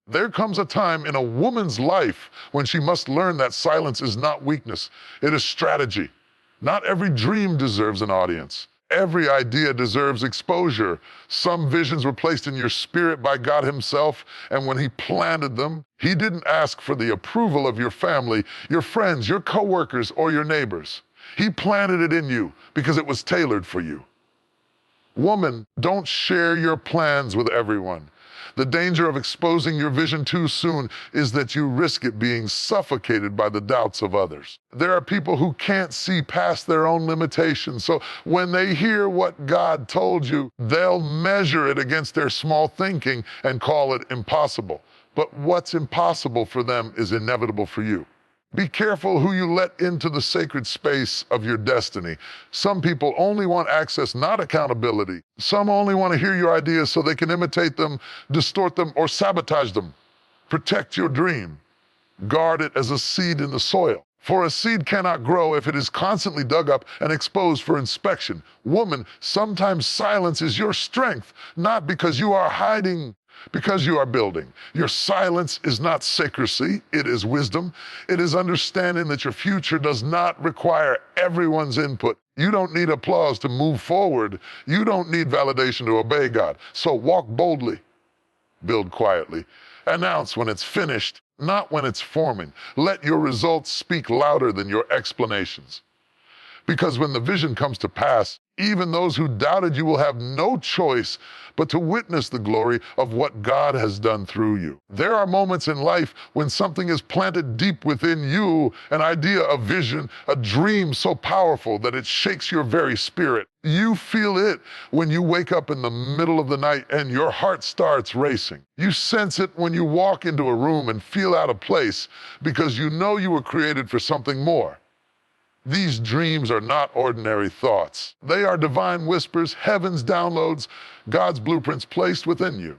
There comes a time in a woman's life when she must learn that silence is not weakness, it is strategy. Not every dream deserves an audience. Every idea deserves exposure. Some visions were placed in your spirit by God Himself, and when He planted them, He didn't ask for the approval of your family, your friends, your coworkers, or your neighbors. He planted it in you because it was tailored for you. Woman, don't share your plans with everyone. The danger of exposing your vision too soon is that you risk it being suffocated by the doubts of others. There are people who can't see past their own limitations, so when they hear what God told you, they'll measure it against their small thinking and call it impossible. But what's impossible for them is inevitable for you. Be careful who you let into the sacred space of your destiny. Some people only want access, not accountability. Some only want to hear your ideas so they can imitate them, distort them, or sabotage them. Protect your dream. Guard it as a seed in the soil. For a seed cannot grow if it is constantly dug up and exposed for inspection. Woman, sometimes silence is your strength, not because you are hiding, because you are building. Your silence is not secrecy, it is wisdom. It is understanding that your future does not require everyone's input. You don't need applause to move forward. You don't need validation to obey God. So walk boldly, build quietly, announce when it's finished, not when it's forming. Let your results speak louder than your explanations. Because when the vision comes to pass, even those who doubted you will have no choice but to witness the glory of what God has done through you. There are moments in life when something is planted deep within you, an idea, a vision, a dream so powerful that it shakes your very spirit. You feel it when you wake up in the middle of the night and your heart starts racing. You sense it when you walk into a room and feel out of place because you know you were created for something more. These dreams are not ordinary thoughts. They are divine whispers, heaven's downloads, God's blueprints placed within you.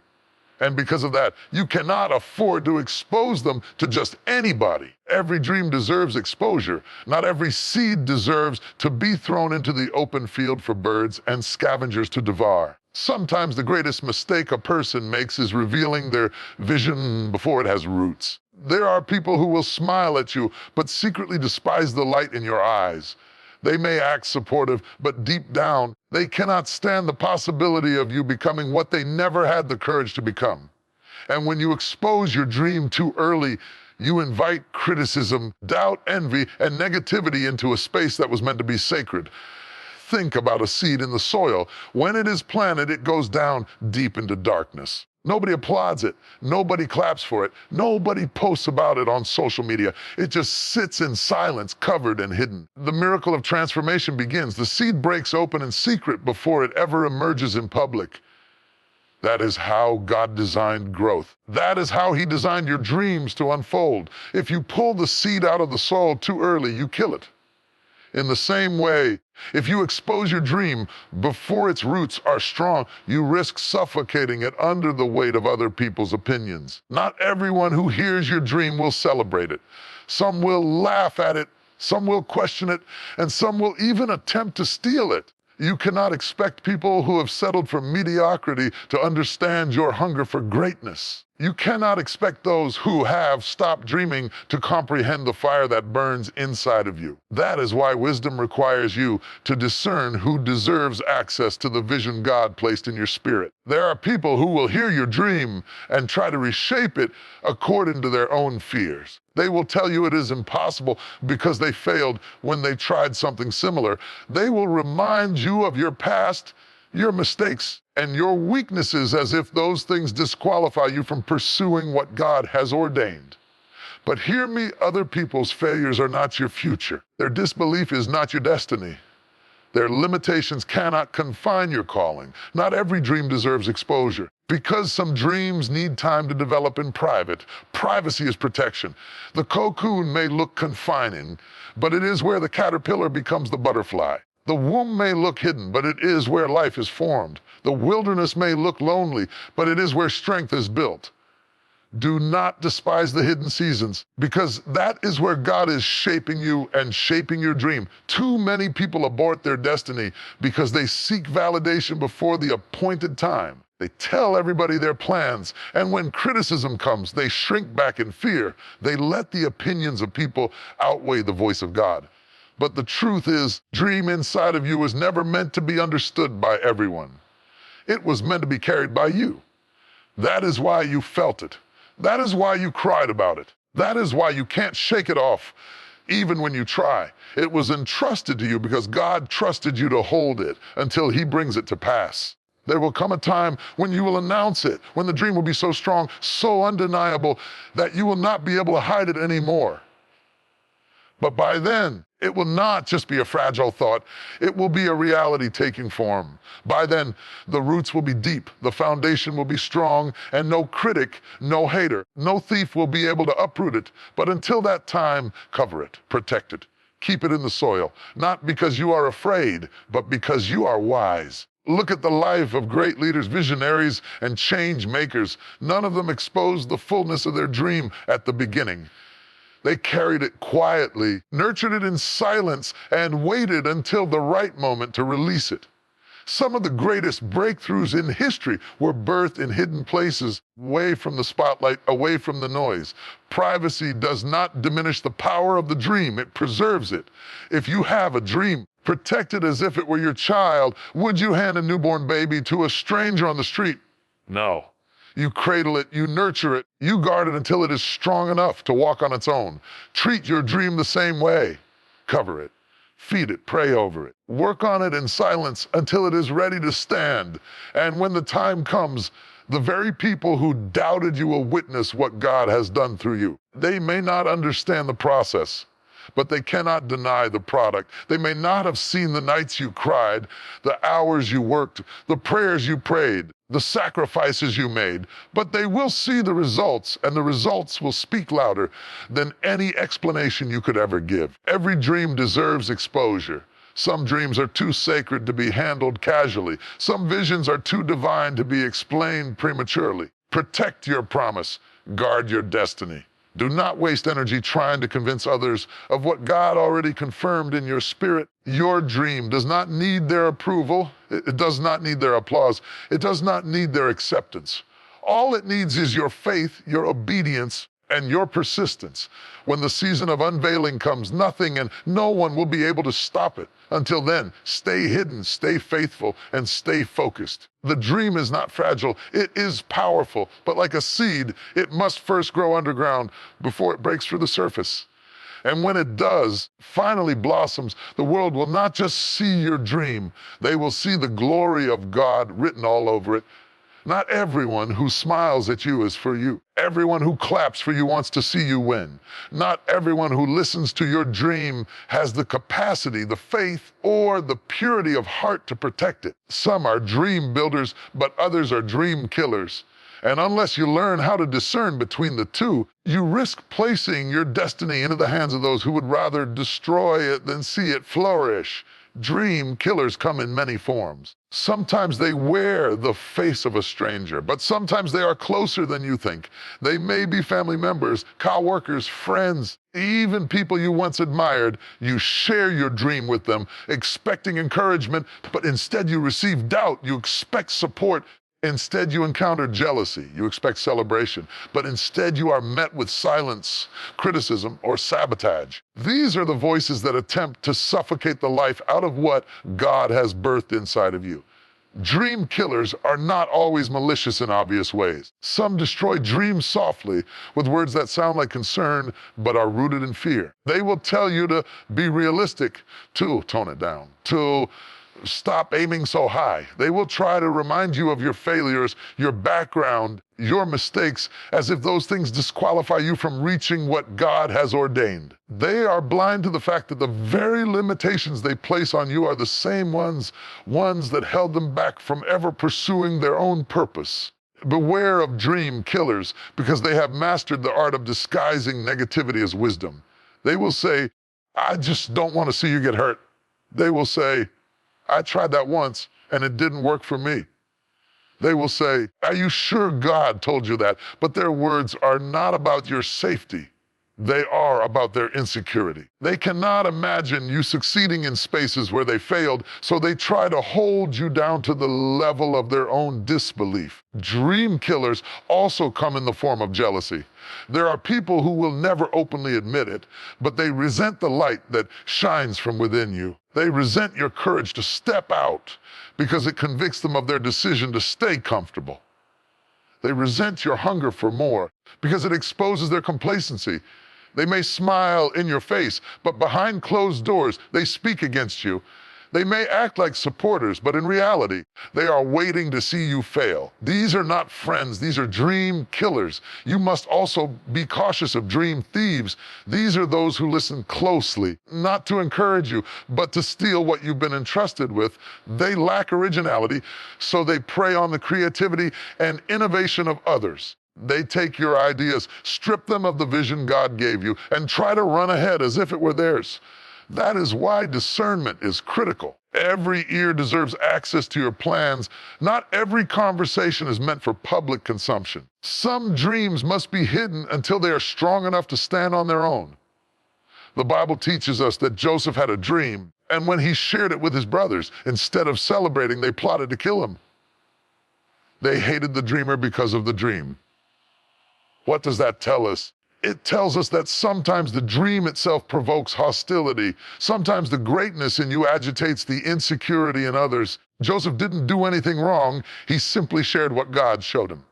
And because of that, you cannot afford to expose them to just anybody. Every dream deserves exposure. Not every seed deserves to be thrown into the open field for birds and scavengers to devour. Sometimes the greatest mistake a person makes is revealing their vision before it has roots. There are people who will smile at you, but secretly despise the light in your eyes. They may act supportive, but deep down, they cannot stand the possibility of you becoming what they never had the courage to become. And when you expose your dream too early, you invite criticism, doubt, envy, and negativity into a space that was meant to be sacred. Think about a seed in the soil. When it is planted, it goes down deep into darkness. Nobody applauds it. Nobody claps for it. Nobody posts about it on social media. It just sits in silence, covered and hidden. The miracle of transformation begins. The seed breaks open in secret before it ever emerges in public. That is how God designed growth. That is how He designed your dreams to unfold. If you pull the seed out of the soil too early, you kill it. In the same way, if you expose your dream before its roots are strong, you risk suffocating it under the weight of other people's opinions. Not everyone who hears your dream will celebrate it. Some will laugh at it, some will question it, and some will even attempt to steal it. You cannot expect people who have settled for mediocrity to understand your hunger for greatness. You cannot expect those who have stopped dreaming to comprehend the fire that burns inside of you. That is why wisdom requires you to discern who deserves access to the vision God placed in your spirit. There are people who will hear your dream and try to reshape it according to their own fears. They will tell you it is impossible because they failed when they tried something similar. They will remind you of your past, your mistakes, and your weaknesses as if those things disqualify you from pursuing what God has ordained. But hear me, other people's failures are not your future. Their disbelief is not your destiny. Their limitations cannot confine your calling. Not every dream deserves exposure. Because some dreams need time to develop in private, privacy is protection. The cocoon may look confining, but it is where the caterpillar becomes the butterfly. The womb may look hidden, but it is where life is formed. The wilderness may look lonely, but it is where strength is built. Do not despise the hidden seasons, because that is where God is shaping you and shaping your dream. Too many people abort their destiny because they seek validation before the appointed time. They tell everybody their plans, and when criticism comes, they shrink back in fear. They let the opinions of people outweigh the voice of God. But the truth is, dream inside of you was never meant to be understood by everyone. It was meant to be carried by you. That is why you felt it. That is why you cried about it. That is why you can't shake it off, even when you try. It was entrusted to you because God trusted you to hold it until He brings it to pass. There will come a time when you will announce it, when the dream will be so strong, so undeniable, that you will not be able to hide it anymore. But by then, it will not just be a fragile thought, it will be a reality taking form. By then, the roots will be deep, the foundation will be strong, and no critic, no hater, no thief will be able to uproot it. But until that time, cover it, protect it, keep it in the soil, not because you are afraid, but because you are wise. Look at the life of great leaders, visionaries, and change makers. None of them exposed the fullness of their dream at the beginning. They carried it quietly, nurtured it in silence, and waited until the right moment to release it. Some of the greatest breakthroughs in history were birthed in hidden places, away from the spotlight, away from the noise. Privacy does not diminish the power of the dream, it preserves it. If you have a dream, protect it as if it were your child. Would you hand a newborn baby to a stranger on the street? No. You cradle it, you nurture it, you guard it until it is strong enough to walk on its own. Treat your dream the same way. Cover it, feed it, pray over it. Work on it in silence until it is ready to stand. And when the time comes, the very people who doubted you will witness what God has done through you. They may not understand the process, but they cannot deny the product. They may not have seen the nights you cried, the hours you worked, the prayers you prayed, the sacrifices you made, but they will see the results, and the results will speak louder than any explanation you could ever give. Every dream deserves exposure. Some dreams are too sacred to be handled casually. Some visions are too divine to be explained prematurely. Protect your promise. Guard your destiny. Do not waste energy trying to convince others of what God already confirmed in your spirit. Your dream does not need their approval. It does not need their applause. It does not need their acceptance. All it needs is your faith, your obedience, and your persistence. When the season of unveiling comes, nothing and no one will be able to stop it. Until then, stay hidden, stay faithful, and stay focused. The dream is not fragile, it is powerful, but like a seed, it must first grow underground before it breaks through the surface. And when it does, finally blossoms, the world will not just see your dream, they will see the glory of God written all over it. Not everyone who smiles at you is for you. Everyone who claps for you wants to see you win. Not everyone who listens to your dream has the capacity, the faith, or the purity of heart to protect it. Some are dream builders, but others are dream killers. And unless you learn how to discern between the two, you risk placing your destiny into the hands of those who would rather destroy it than see it flourish. Dream killers come in many forms. Sometimes they wear the face of a stranger, but sometimes they are closer than you think. They may be family members, co-workers, friends, even people you once admired. You share your dream with them, expecting encouragement, but instead you receive doubt. You expect support. Instead, you encounter jealousy. You expect celebration, but instead you are met with silence, criticism, or sabotage. These are the voices that attempt to suffocate the life out of what God has birthed inside of you. Dream killers are not always malicious in obvious ways. Some destroy dreams softly with words that sound like concern but are rooted in fear. They will tell you to be realistic, to tone it down, to stop aiming so high. They will try to remind you of your failures, your background, your mistakes, as if those things disqualify you from reaching what God has ordained. They are blind to the fact that the very limitations they place on you are the same ones that held them back from ever pursuing their own purpose. Beware of dream killers, because they have mastered the art of disguising negativity as wisdom. They will say, I just don't want to see you get hurt. They will say, I tried that once and it didn't work for me. They will say, are you sure God told you that? But their words are not about your safety. They are about their insecurity. They cannot imagine you succeeding in spaces where they failed, so they try to hold you down to the level of their own disbelief. Dream killers also come in the form of jealousy. There are people who will never openly admit it, but they resent the light that shines from within you. They resent your courage to step out because it convicts them of their decision to stay comfortable. They resent your hunger for more because it exposes their complacency. They may smile in your face, but behind closed doors, they speak against you. They may act like supporters, but in reality, they are waiting to see you fail. These are not friends, these are dream killers. You must also be cautious of dream thieves. These are those who listen closely, not to encourage you, but to steal what you've been entrusted with. They lack originality, so they prey on the creativity and innovation of others. They take your ideas, strip them of the vision God gave you, and try to run ahead as if it were theirs. That is why discernment is critical. Every ear deserves access to your plans. Not every conversation is meant for public consumption. Some dreams must be hidden until they are strong enough to stand on their own. The Bible teaches us that Joseph had a dream, and when he shared it with his brothers, instead of celebrating, they plotted to kill him. They hated the dreamer because of the dream. What does that tell us? It tells us that sometimes the dream itself provokes hostility. Sometimes the greatness in you agitates the insecurity in others. Joseph didn't do anything wrong. He simply shared what God showed him.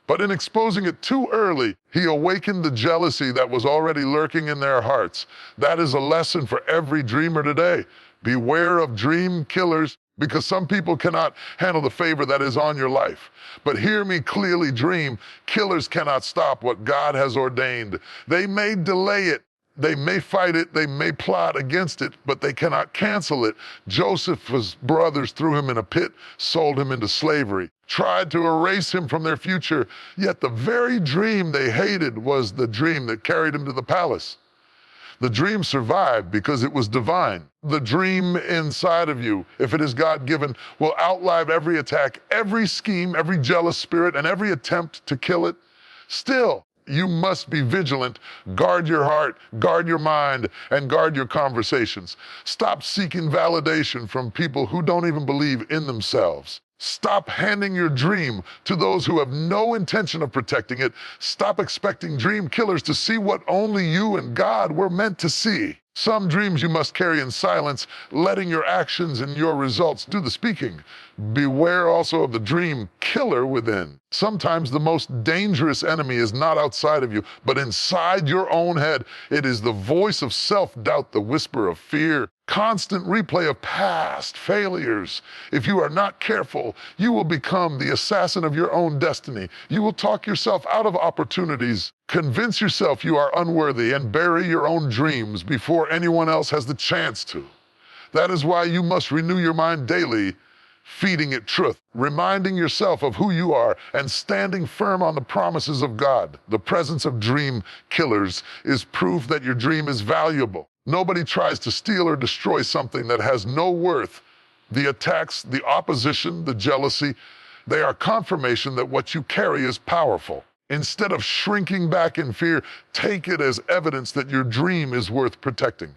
But in exposing it too early, he awakened the jealousy that was already lurking in their hearts. That is a lesson for every dreamer today. Beware of dream killers, because some people cannot handle the favor that is on your life. But hear me clearly, dream killers cannot stop what God has ordained. They may delay it, they may fight it, they may plot against it, but they cannot cancel it. Joseph's brothers threw him in a pit, sold him into slavery, tried to erase him from their future, yet the very dream they hated was the dream that carried him to the palace. The dream survived because it was divine. The dream inside of you, if it is God-given, will outlive every attack, every scheme, every jealous spirit, and every attempt to kill it. Still, you must be vigilant. Guard your heart, guard your mind, and guard your conversations. Stop seeking validation from people who don't even believe in themselves. Stop handing your dream to those who have no intention of protecting it. Stop expecting dream killers to see what only you and God were meant to see. Some dreams you must carry in silence, letting your actions and your results do the speaking. Beware also of the dream killer within. Sometimes the most dangerous enemy is not outside of you, but inside your own head. It is the voice of self-doubt, the whisper of fear, constant replay of past failures. If you are not careful, you will become the assassin of your own destiny. You will talk yourself out of opportunities, convince yourself you are unworthy, and bury your own dreams before anyone else has the chance to. That is why you must renew your mind daily, feeding it truth, reminding yourself of who you are, and standing firm on the promises of God. The presence of dream killers is proof that your dream is valuable. Nobody tries to steal or destroy something that has no worth. The attacks, the opposition, the jealousy, they are confirmation that what you carry is powerful. Instead of shrinking back in fear, take it as evidence that your dream is worth protecting.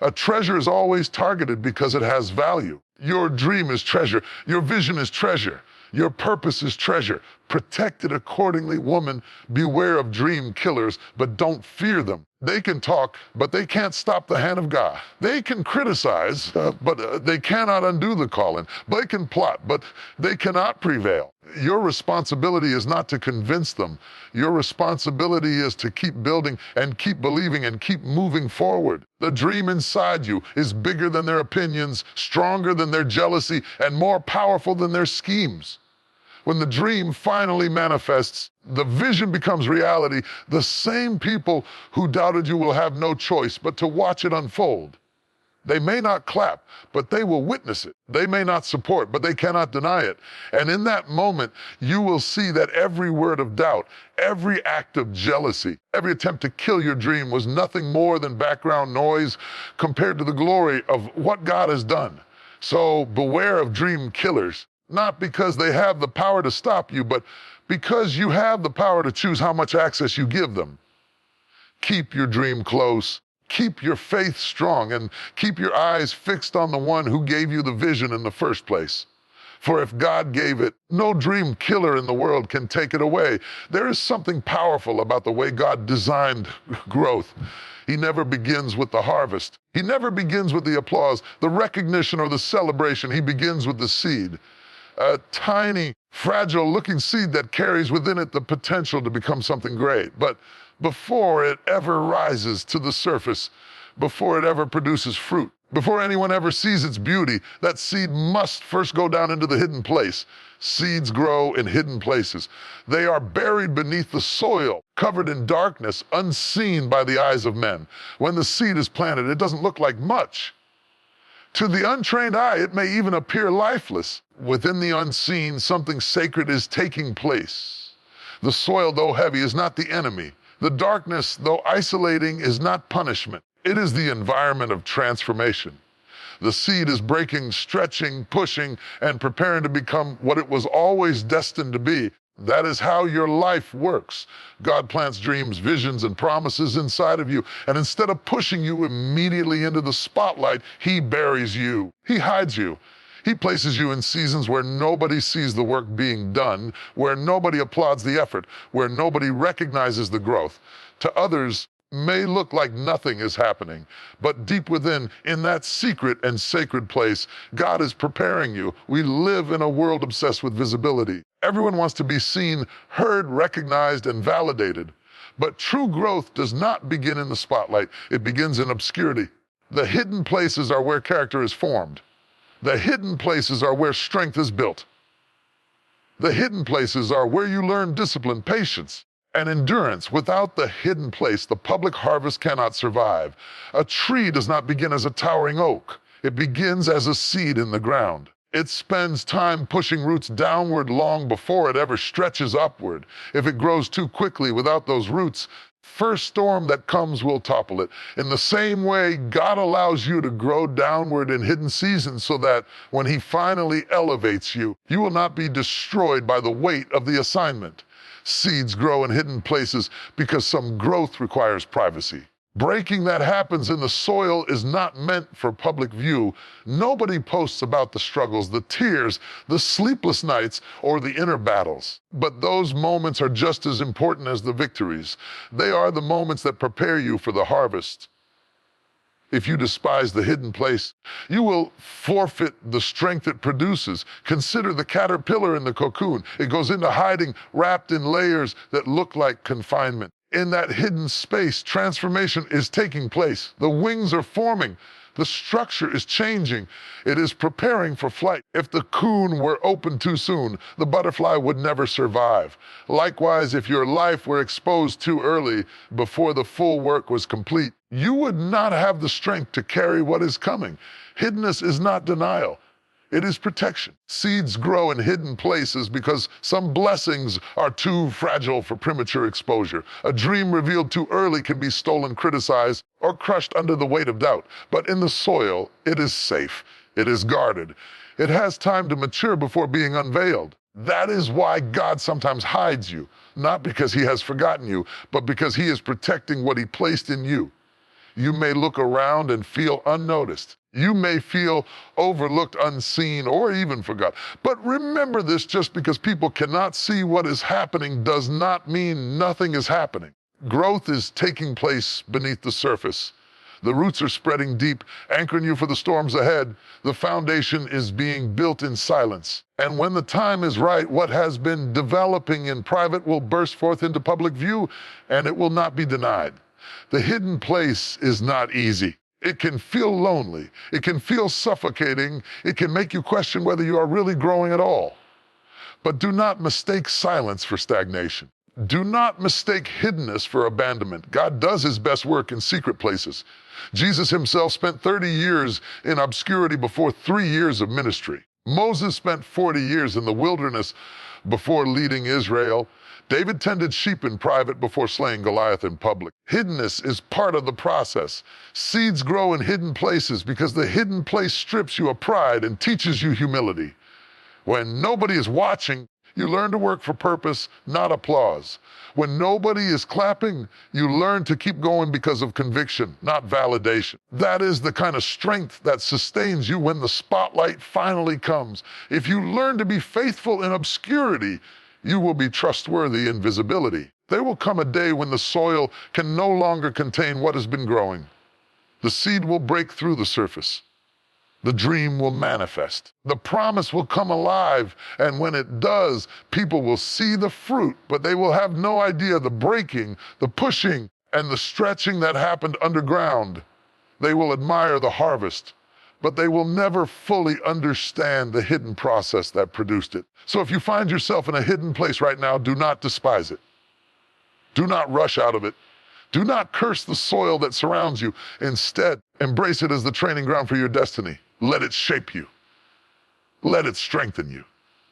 A treasure is always targeted because it has value. Your dream is treasure. Your vision is treasure. Your purpose is treasure. Protect it accordingly, woman. Beware of dream killers, but don't fear them. They can talk, but they can't stop the hand of God. They can criticize, but they cannot undo the calling. They can plot, but they cannot prevail. Your responsibility is not to convince them. Your responsibility is to keep building and keep believing and keep moving forward. The dream inside you is bigger than their opinions, stronger than their jealousy, and more powerful than their schemes. When the dream finally manifests, the vision becomes reality. The same people who doubted you will have no choice but to watch it unfold. They may not clap, but they will witness it. They may not support, but they cannot deny it. And in that moment, you will see that every word of doubt, every act of jealousy, every attempt to kill your dream was nothing more than background noise compared to the glory of what God has done. So beware of dream killers. Not because they have the power to stop you, but because you have the power to choose how much access you give them. Keep your dream close. Keep your faith strong and keep your eyes fixed on the one who gave you the vision in the first place. For if God gave it, no dream killer in the world can take it away. There is something powerful about the way God designed growth. He never begins with the harvest. He never begins with the applause, the recognition, or the celebration. He begins with the seed. A tiny, fragile-looking seed that carries within it the potential to become something great. But before it ever rises to the surface, before it ever produces fruit, before anyone ever sees its beauty, that seed must first go down into the hidden place. Seeds grow in hidden places. They are buried beneath the soil, covered in darkness, unseen by the eyes of men. When the seed is planted, it doesn't look like much. To the untrained eye, it may even appear lifeless. Within the unseen, something sacred is taking place. The soil, though heavy, is not the enemy. The darkness, though isolating, is not punishment. It is the environment of transformation. The seed is breaking, stretching, pushing, and preparing to become what it was always destined to be. That is how your life works. God plants dreams, visions, and promises inside of you. And instead of pushing you immediately into the spotlight, He buries you. He hides you. He places you in seasons where nobody sees the work being done, where nobody applauds the effort, where nobody recognizes the growth. To others, may look like nothing is happening, but deep within, in that secret and sacred place, God is preparing you. We live in a world obsessed with visibility. Everyone wants to be seen, heard, recognized, and validated. But true growth does not begin in the spotlight. It begins in obscurity. The hidden places are where character is formed. The hidden places are where strength is built. The hidden places are where you learn discipline, patience, and endurance. Without the hidden place, the public harvest cannot survive. A tree does not begin as a towering oak. It begins as a seed in the ground. It spends time pushing roots downward long before it ever stretches upward. If it grows too quickly without those roots, first storm that comes will topple it. In the same way, God allows you to grow downward in hidden seasons so that when He finally elevates you, you will not be destroyed by the weight of the assignment. Seeds grow in hidden places because some growth requires privacy. Breaking that happens in the soil is not meant for public view. Nobody posts about the struggles, the tears, the sleepless nights, or the inner battles. But those moments are just as important as the victories. They are the moments that prepare you for the harvest. If you despise the hidden place, you will forfeit the strength it produces. Consider the caterpillar in the cocoon. It goes into hiding, wrapped in layers that look like confinement. In that hidden space, transformation is taking place. The wings are forming. The structure is changing. It is preparing for flight. If the cocoon were opened too soon, the butterfly would never survive. Likewise, if your life were exposed too early, before the full work was complete, you would not have the strength to carry what is coming. Hiddenness is not denial. It is protection. Seeds grow in hidden places because some blessings are too fragile for premature exposure. A dream revealed too early can be stolen, criticized, or crushed under the weight of doubt. But in the soil, it is safe. It is guarded. It has time to mature before being unveiled. That is why God sometimes hides you, not because He has forgotten you, but because He is protecting what He placed in you. You may look around and feel unnoticed. You may feel overlooked, unseen, or even forgotten. But remember this, just because people cannot see what is happening does not mean nothing is happening. Growth is taking place beneath the surface. The roots are spreading deep, anchoring you for the storms ahead. The foundation is being built in silence. And when the time is right, what has been developing in private will burst forth into public view, and it will not be denied. The hidden place is not easy. It can feel lonely. It can feel suffocating. It can make you question whether you are really growing at all. But do not mistake silence for stagnation. Do not mistake hiddenness for abandonment. God does His best work in secret places. Jesus Himself spent 30 years in obscurity before 3 years of ministry. Moses spent 40 years in the wilderness before leading Israel. David tended sheep in private before slaying Goliath in public. Hiddenness is part of the process. Seeds grow in hidden places because the hidden place strips you of pride and teaches you humility. When nobody is watching, You learn to work for purpose, not applause. When nobody is clapping, you learn to keep going because of conviction, not validation. That is the kind of strength that sustains you when the spotlight finally comes. If you learn to be faithful in obscurity, you will be trustworthy in visibility. There will come a day when the soil can no longer contain what has been growing. The seed will break through the surface. The dream will manifest. The promise will come alive, and when it does, people will see the fruit, but they will have no idea the breaking, the pushing, and the stretching that happened underground. They will admire the harvest, but they will never fully understand the hidden process that produced it. So if you find yourself in a hidden place right now, do not despise it. Do not rush out of it. Do not curse the soil that surrounds you. Instead, embrace it as the training ground for your destiny. Let it shape you. Let it strengthen you.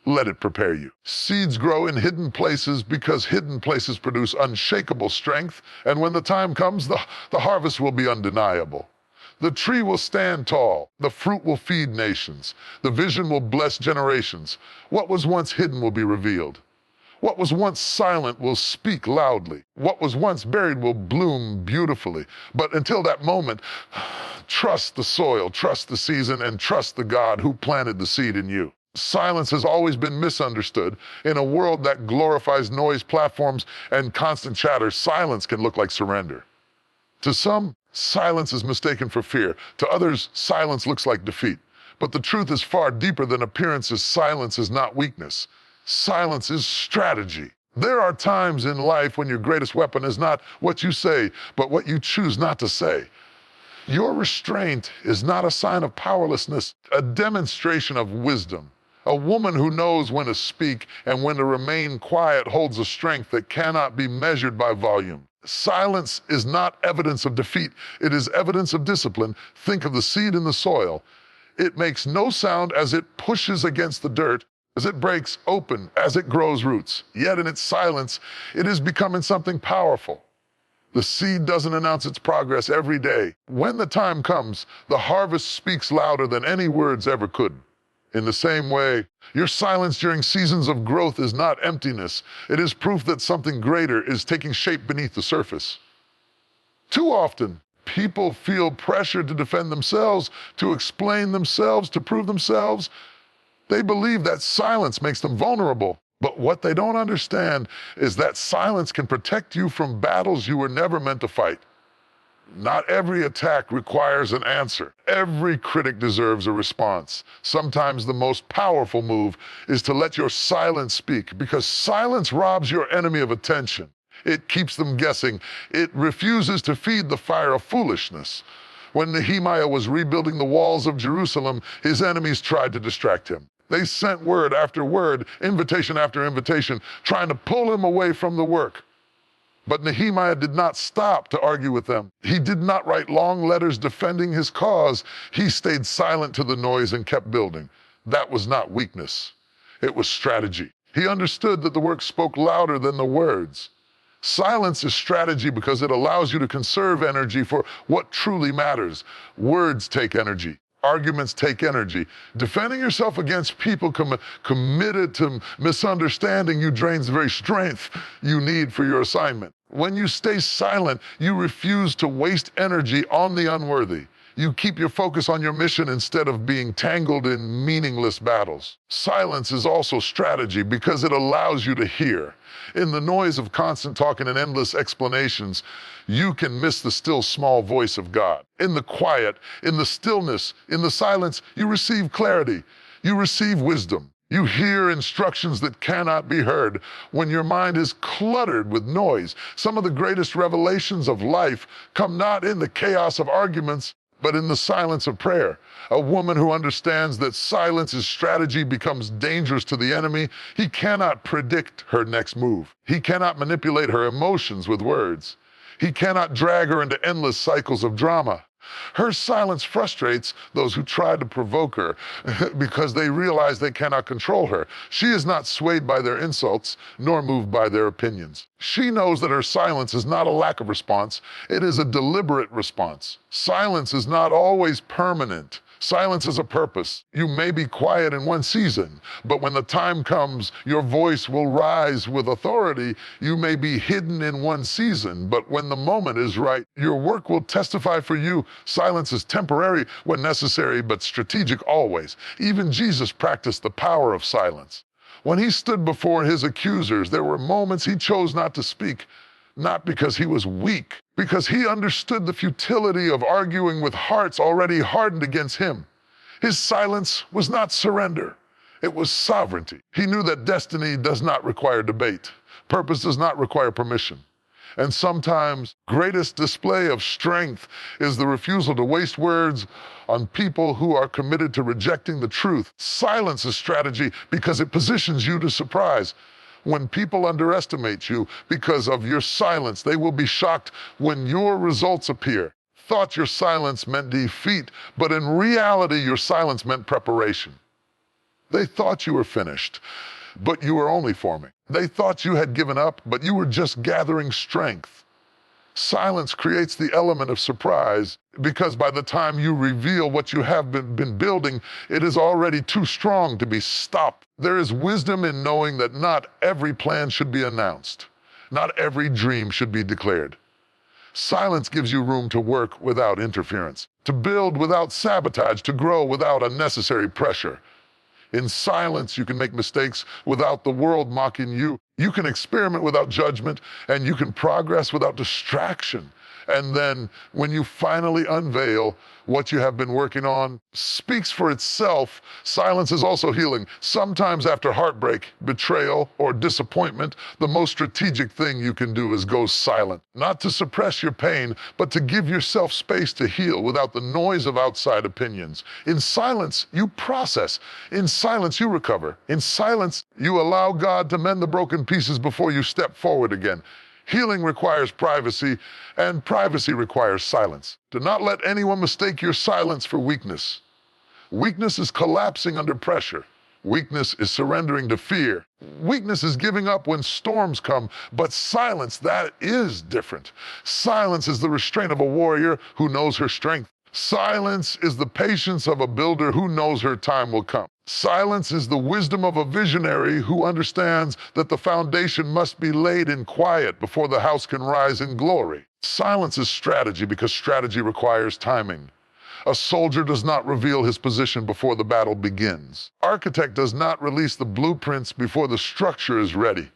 Let it prepare you. Seeds grow in hidden places because hidden places produce unshakable strength, and when the time comes, the harvest will be undeniable. The tree will stand tall. The fruit will feed nations. The vision will bless generations. What was once hidden will be revealed. What was once silent will speak loudly. What was once buried will bloom beautifully. But until that moment, trust the soil, trust the season, and trust the God who planted the seed in you. Silence has always been misunderstood. In a world that glorifies noise, platforms, and constant chatter, silence can look like surrender. To some, silence is mistaken for fear. To others, silence looks like defeat. But the truth is far deeper than appearances. Silence is not weakness. Silence is strategy. There are times in life when your greatest weapon is not what you say, but what you choose not to say. Your restraint is not a sign of powerlessness, a demonstration of wisdom. A woman who knows when to speak and when to remain quiet holds a strength that cannot be measured by volume. Silence is not evidence of defeat. It is evidence of discipline. Think of the seed in the soil. It makes no sound as it pushes against the dirt, as it breaks open, as it grows roots. Yet in its silence, it is becoming something powerful. The seed doesn't announce its progress every day. When the time comes, the harvest speaks louder than any words ever could. In the same way, your silence during seasons of growth is not emptiness. It is proof that something greater is taking shape beneath the surface. Too often, people feel pressure to defend themselves, to explain themselves, to prove themselves. They believe that silence makes them vulnerable. But what they don't understand is that silence can protect you from battles you were never meant to fight. Not every attack requires an answer. Every critic deserves a response. Sometimes the most powerful move is to let your silence speak, because silence robs your enemy of attention. It keeps them guessing. It refuses to feed the fire of foolishness. When Nehemiah was rebuilding the walls of Jerusalem, his enemies tried to distract him. They sent word after word, invitation after invitation, trying to pull him away from the work. But Nehemiah did not stop to argue with them. He did not write long letters defending his cause. He stayed silent to the noise and kept building. That was not weakness. It was strategy. He understood that the work spoke louder than the words. Silence is strategy because it allows you to conserve energy for what truly matters. Words take energy. Arguments take energy. Defending yourself against people committed to misunderstanding you drains the very strength you need for your assignment. When you stay silent, you refuse to waste energy on the unworthy. You keep your focus on your mission instead of being tangled in meaningless battles. Silence is also strategy because it allows you to hear. In the noise of constant talking and endless explanations, you can miss the still small voice of God. In the quiet, in the stillness, in the silence, you receive clarity. You receive wisdom. You hear instructions that cannot be heard. When your mind is cluttered with noise, some of the greatest revelations of life come not in the chaos of arguments, but in the silence of prayer. A woman who understands that silence is strategy becomes dangerous to the enemy. He cannot predict her next move. He cannot manipulate her emotions with words. He cannot drag her into endless cycles of drama. Her silence frustrates those who try to provoke her because they realize they cannot control her. She is not swayed by their insults, nor moved by their opinions. She knows that her silence is not a lack of response, it is a deliberate response. Silence is not always permanent. Silence is a purpose. You may be quiet in one season, but when the time comes, your voice will rise with authority. You may be hidden in one season, but when the moment is right, your work will testify for you. Silence is temporary when necessary, but strategic always. Even Jesus practiced the power of silence. When he stood before his accusers, there were moments he chose not to speak, not because he was weak, because he understood the futility of arguing with hearts already hardened against him. His silence was not surrender. It was sovereignty. He knew that destiny does not require debate. Purpose does not require permission. And sometimes greatest display of strength is the refusal to waste words on people who are committed to rejecting the truth. Silence is strategy because it positions you to surprise. When people underestimate you because of your silence, they will be shocked when your results appear. Thought your silence meant defeat, but in reality, your silence meant preparation. They thought you were finished, but you were only forming. They thought you had given up, but you were just gathering strength. Silence creates the element of surprise because by the time you reveal what you have been building, it is already too strong to be stopped. There is wisdom in knowing that not every plan should be announced. Not every dream should be declared. Silence gives you room to work without interference, to build without sabotage, to grow without unnecessary pressure. In silence, you can make mistakes without the world mocking you. You can experiment without judgment, and you can progress without distraction. And then, when you finally unveil what you have been working on, speaks for itself. Silence is also healing. Sometimes after heartbreak, betrayal, or disappointment, the most strategic thing you can do is go silent. Not to suppress your pain, but to give yourself space to heal without the noise of outside opinions. In silence, you process. In silence, you recover. In silence, you allow God to mend the broken pieces before you step forward again. Healing requires privacy, and privacy requires silence. Do not let anyone mistake your silence for weakness. Weakness is collapsing under pressure. Weakness is surrendering to fear. Weakness is giving up when storms come, but silence, that is different. Silence is the restraint of a warrior who knows her strength. Silence is the patience of a builder who knows her time will come. Silence is the wisdom of a visionary who understands that the foundation must be laid in quiet before the house can rise in glory. Silence is strategy because strategy requires timing. A soldier does not reveal his position before the battle begins. Architect does not release the blueprints before the structure is ready.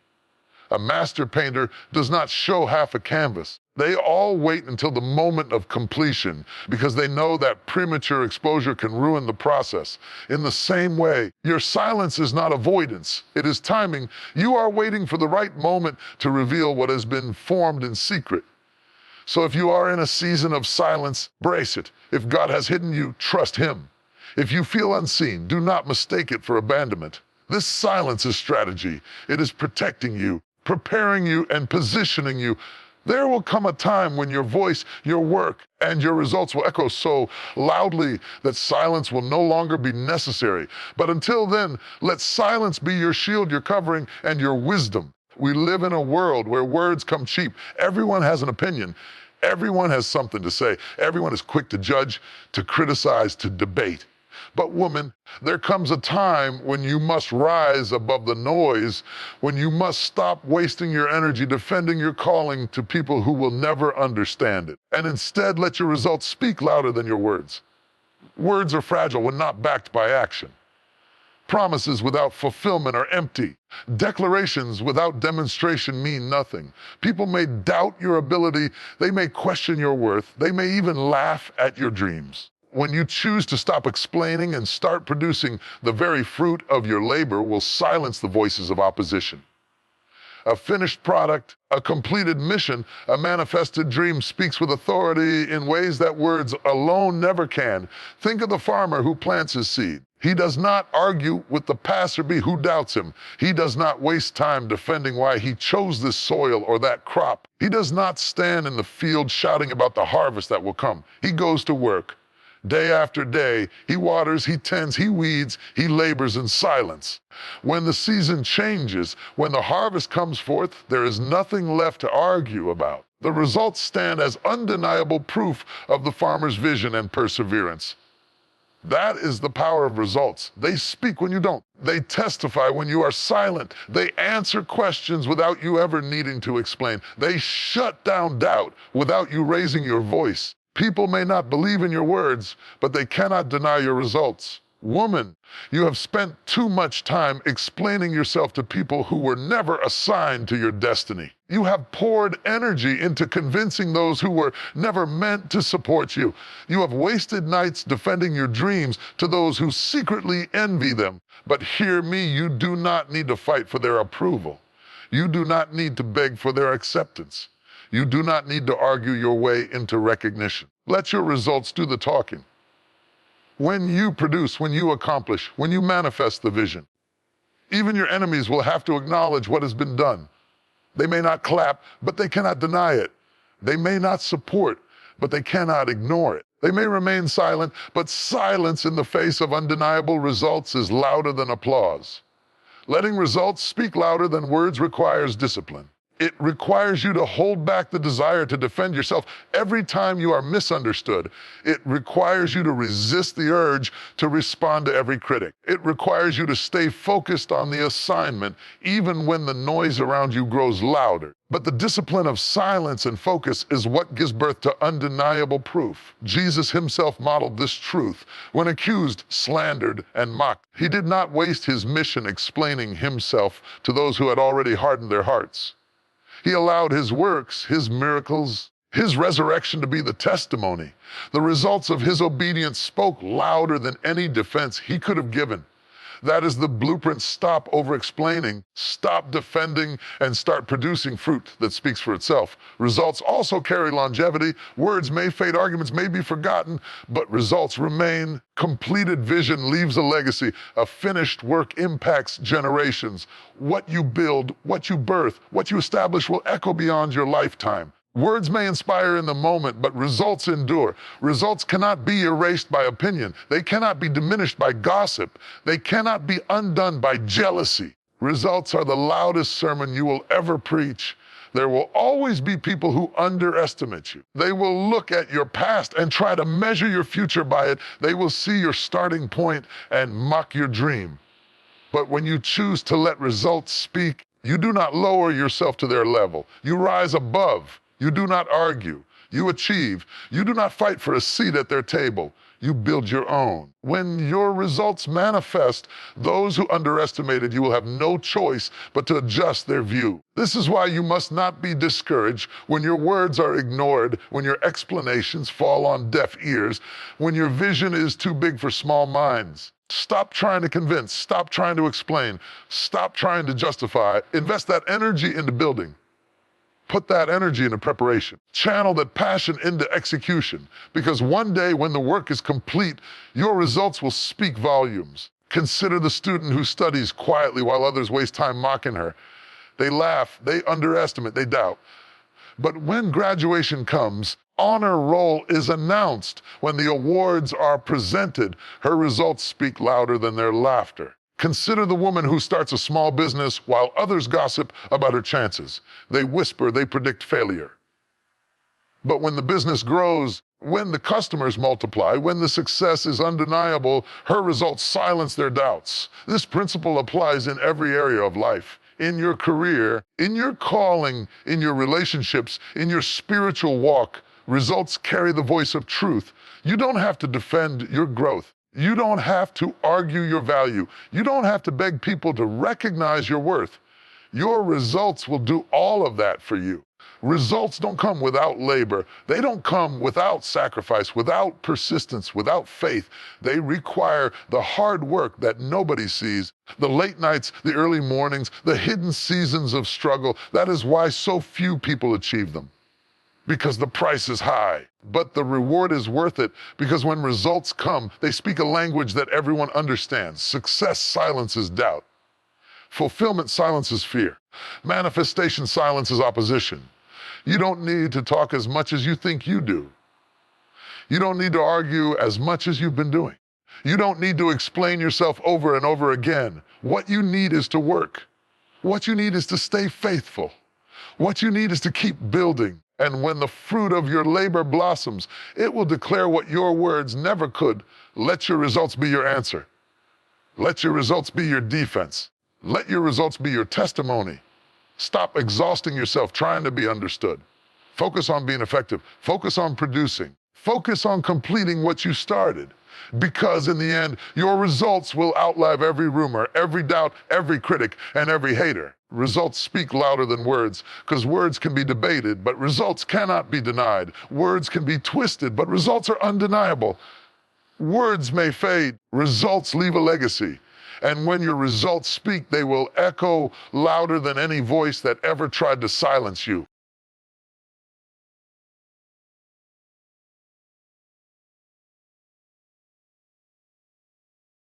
A master painter does not show half a canvas. They all wait until the moment of completion because they know that premature exposure can ruin the process. In the same way, your silence is not avoidance. It is timing. You are waiting for the right moment to reveal what has been formed in secret. So if you are in a season of silence, brace it. If God has hidden you, trust Him. If you feel unseen, do not mistake it for abandonment. This silence is strategy. It is protecting you, preparing you, and positioning you. There will come a time when your voice, your work, and your results will echo so loudly that silence will no longer be necessary. But until then, let silence be your shield, your covering, and your wisdom. We live in a world where words come cheap. Everyone has an opinion. Everyone has something to say. Everyone is quick to judge, to criticize, to debate. But woman, there comes a time when you must rise above the noise, when you must stop wasting your energy defending your calling to people who will never understand it, and instead let your results speak louder than your words. Words are fragile when not backed by action. Promises without fulfillment are empty. Declarations without demonstration mean nothing. People may doubt your ability. They may question your worth. They may even laugh at your dreams. When you choose to stop explaining and start producing, the very fruit of your labor will silence the voices of opposition. A finished product, a completed mission, a manifested dream speaks with authority in ways that words alone never can. Think of the farmer who plants his seed. He does not argue with the passerby who doubts him. He does not waste time defending why he chose this soil or that crop. He does not stand in the field shouting about the harvest that will come. He goes to work. Day after day, he waters, he tends, he weeds, he labors in silence. When the season changes, when the harvest comes forth, there is nothing left to argue about. The results stand as undeniable proof of the farmer's vision and perseverance. That is the power of results. They speak when you don't. They testify when you are silent. They answer questions without you ever needing to explain. They shut down doubt without you raising your voice. People may not believe in your words, but they cannot deny your results. Woman, you have spent too much time explaining yourself to people who were never assigned to your destiny. You have poured energy into convincing those who were never meant to support you. You have wasted nights defending your dreams to those who secretly envy them. But hear me, you do not need to fight for their approval. You do not need to beg for their acceptance. You do not need to argue your way into recognition. Let your results do the talking. When you produce, when you accomplish, when you manifest the vision, even your enemies will have to acknowledge what has been done. They may not clap, but they cannot deny it. They may not support, but they cannot ignore it. They may remain silent, but silence in the face of undeniable results is louder than applause. Letting results speak louder than words requires discipline. It requires you to hold back the desire to defend yourself every time you are misunderstood. It requires you to resist the urge to respond to every critic. It requires you to stay focused on the assignment, even when the noise around you grows louder. But the discipline of silence and focus is what gives birth to undeniable proof. Jesus himself modeled this truth. When accused, slandered, and mocked, he did not waste his mission explaining himself to those who had already hardened their hearts. He allowed his works, his miracles, his resurrection to be the testimony. The results of his obedience spoke louder than any defense he could have given. That is the blueprint. Stop over-explaining, stop defending, and start producing fruit that speaks for itself. Results also carry longevity. Words may fade, arguments may be forgotten, but results remain. Completed vision leaves a legacy. A finished work impacts generations. What you build, what you birth, what you establish will echo beyond your lifetime. Words may inspire in the moment, but results endure. Results cannot be erased by opinion. They cannot be diminished by gossip. They cannot be undone by jealousy. Results are the loudest sermon you will ever preach. There will always be people who underestimate you. They will look at your past and try to measure your future by it. They will see your starting point and mock your dream. But when you choose to let results speak, you do not lower yourself to their level. You rise above. You do not argue. You achieve. You do not fight for a seat at their table. You build your own. When your results manifest, those who underestimated you will have no choice but to adjust their view. This is why you must not be discouraged when your words are ignored, when your explanations fall on deaf ears, when your vision is too big for small minds. Stop trying to convince. Stop trying to explain. Stop trying to justify. Invest that energy into building. Put that energy into preparation. Channel that passion into execution. Because one day when the work is complete, your results will speak volumes. Consider the student who studies quietly while others waste time mocking her. They laugh, they underestimate, they doubt. But when graduation comes, honor roll is announced. When the awards are presented, her results speak louder than their laughter. Consider the woman who starts a small business while others gossip about her chances. They whisper, they predict failure. But when the business grows, when the customers multiply, when the success is undeniable, her results silence their doubts. This principle applies in every area of life. In your career, in your calling, in your relationships, in your spiritual walk, results carry the voice of truth. You don't have to defend your growth. You don't have to argue your value. You don't have to beg people to recognize your worth. Your results will do all of that for you. Results don't come without labor. They don't come without sacrifice, without persistence, without faith. They require the hard work that nobody sees, the late nights, the early mornings, the hidden seasons of struggle. That is why so few people achieve them. Because the price is high. But the reward is worth it, because when results come, they speak a language that everyone understands. Success silences doubt. Fulfillment silences fear. Manifestation silences opposition. You don't need to talk as much as you think you do. You don't need to argue as much as you've been doing. You don't need to explain yourself over and over again. What you need is to work. What you need is to stay faithful. What you need is to keep building. And when the fruit of your labor blossoms, it will declare what your words never could. Let your results be your answer. Let your results be your defense. Let your results be your testimony. Stop exhausting yourself trying to be understood. Focus on being effective. Focus on producing. Focus on completing what you started. Because in the end, your results will outlive every rumor, every doubt, every critic, and every hater. Results speak louder than words, because words can be debated, but results cannot be denied. Words can be twisted, but results are undeniable. Words may fade, results leave a legacy. And when your results speak, they will echo louder than any voice that ever tried to silence you.